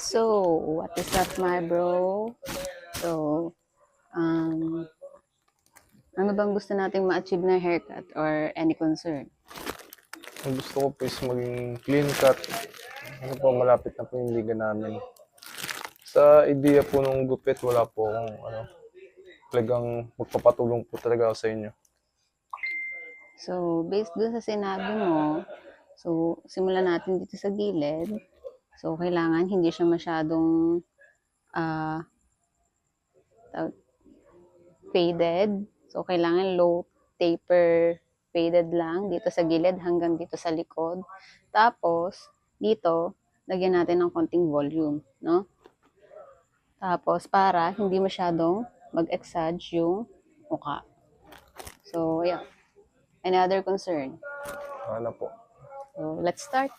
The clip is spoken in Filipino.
So, what is up, my bro? So, ano bang gusto nating ma-achieve na haircut or any concern? Ang gusto ko po is maging clean cut. Ano po, malapit na po yung liga namin. Sa idea po ng gupit, wala po akong talagang magpapatulong po talaga ako sa inyo. So, based dun sa sinabi mo, so, simulan natin dito sa gilid. So, kailangan hindi siya masyadong ah, faded. So, kailangan low taper faded lang dito sa gilid hanggang dito sa likod. Tapos, dito, lagyan natin ng konting volume, no? Tapos, para hindi masyadong mag-exage yung mukha. So, yeah. Any other concern? Ano po. So, let's start.